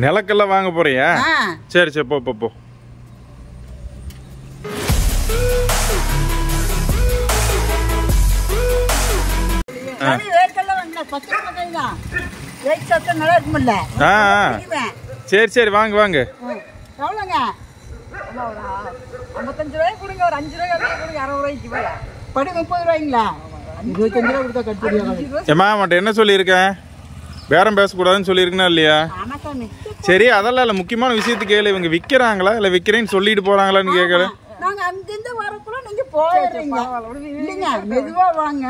நிலக்கெல்லாம் வாங்க போறியா? சரி சரி, போ போ. சரி சரி, வாங்க வாங்க. எவ்வளோங்க? 55 ரூபாய்க்கு கொடுங்க, ஒரு 5 ரூபாய் கொடுங்க, 60 ரூபாய்க்கு படி 30 ரூபாய்ங்களா? 25 ரூபா கொடுத்தா கட்டுப்படியா? ஏமா அவன்கிட்ட என்ன சொல்லியிருக்கேன்? பேரம் பேசக்கூடாதுன்னு சொல்லியிருக்கா இல்லையா? சரி, அதெல்லாம் இல்லை, முக்கியமான விஷயத்துக்கு கேளு. இவங்க விற்கிறாங்களா இல்லை விற்கிறேன்னு சொல்லிட்டு போறாங்களான்னு கேட்கல. நாங்க அங்கிருந்து வரக்குள்ள நீங்க போயிடுறீங்க இல்லைங்க, மெதுவா வாங்க.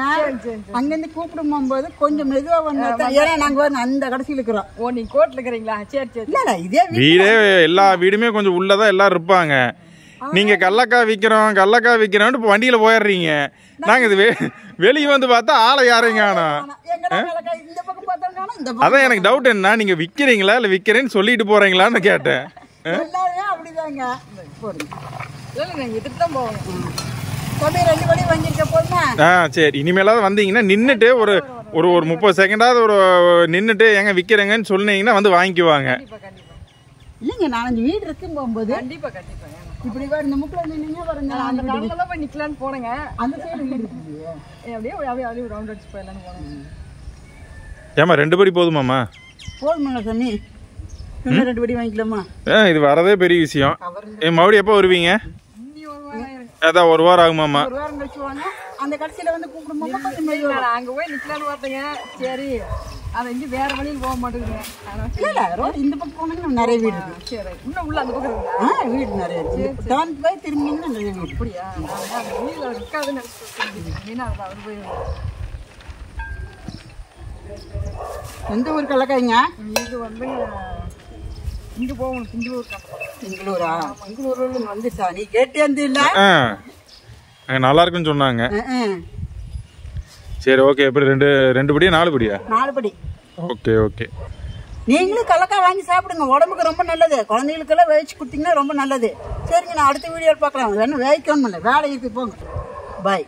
அங்கிருந்து கூப்பிடும் போகும்போது கொஞ்சம் மெதுவா வந்தா, ஏன்னா நாங்க வந்து அந்த கடைசியில் இருக்கிறோம். ஓ, நீங்க கோட்ல இருக்கிறீங்களா? சரி சரி. இல்ல இதே வீடே, எல்லா வீடுமே கொஞ்சம் உள்ளதான் எல்லாரும் இருப்பாங்க. நீங்க கல்லக்காய் விக்கிறோம் இப்போ வண்டியில போயிடுறீங்க. நாங்க இது வெளியே வந்து பார்த்தா ஆளை யாரையும் காணோம். அதான் எனக்கு டவுட் என்ன, நீங்க விக்கிறீங்களா இல்ல விக்கிறேன்னு சொல்லிட்டு போறீங்களான்னு கேட்டேன். எல்லாருமே அப்படிதாங்க. சரி, இனிமேலாவது வந்தீங்கன்னா நின்றுட்டு ஒரு ஒரு ஒரு 30 செகண்டாவது ஒரு நின்றுட்டு எங்க விக்கிறேங்கன்னு சொன்னீங்கன்னா வந்து வாங்கிக்குவாங்க. இல்லைங்க, 4 வீடு இருக்கும் போகும்போது கண்டிப்பா கண்டிப்பா இப்படி இந்த முக்கில் நின்னீங்க பாருங்க. அந்த காலத்துல போய் நிக்கலான்னு போனேங்க. அந்த சைடு வீடு அப்படியே ரவுண்ட் அடிச்சு போயிடலான்னு போனேன். ஏமா 2 படி போதுமாம்மா? போதுமாங்க சாமி, 2 படி வாங்கிக்கலாமா? இது வரதே பெரிய விஷயம். மறுபடியும் எப்போ வருவீங்க? அதான் 1 வாரம் ஆகுமாம்மா? 1 வாரம் கழிச்சு வாங்க. அந்த கடைசியில வந்து கூப்பிடும்போது அங்க போய் நிக்கலான்னு பார்த்தேங்க. சரி, அதை இங்கே வேற வழியில் போக மாட்டேங்குதுங்க. இல்லை ரோடு இந்த பக்கம் போனீங்கன்னா நிறைய வீடு இருக்கு. சரி, இன்னும் உள்ள அந்த பக்கம் இருக்கு. வீடு நிறைய இருக்கு. தான் போய் திரும்பிங்கன்னா நிறைய வீடு. அப்படியா? அந்த வீட்டில் இருக்காதுன்னு நினைச்சிட்டு அவர் போய். எந்த ஊருக்கு கலக்காய்ங்க? இது வந்து இங்கே போகணும், திங்களூரா? திங்களூர்ல வந்துச்சா? நீ கேட்டே வந்து இல்லை? நல்லா இருக்குன்னு சொன்னாங்க. சரி, ஓகே. எப்படி 2 படியா 4 படியா? 4 படி. Okay okay. நீங்களும் கலக்காய் வாங்கி சாப்பிடுங்க, உடம்புக்கு ரொம்ப நல்லது. குழந்தைகளுக்கெல்லாம் வேவிச்சு கொடுத்தீங்கன்னா ரொம்ப நல்லது. சரிங்க, நான் அடுத்த வீடியோவில் பார்க்கலாம். வேணும் வேவிக்கணும் இல்லை, வேலை இருக்கு, போங்க. பாய்.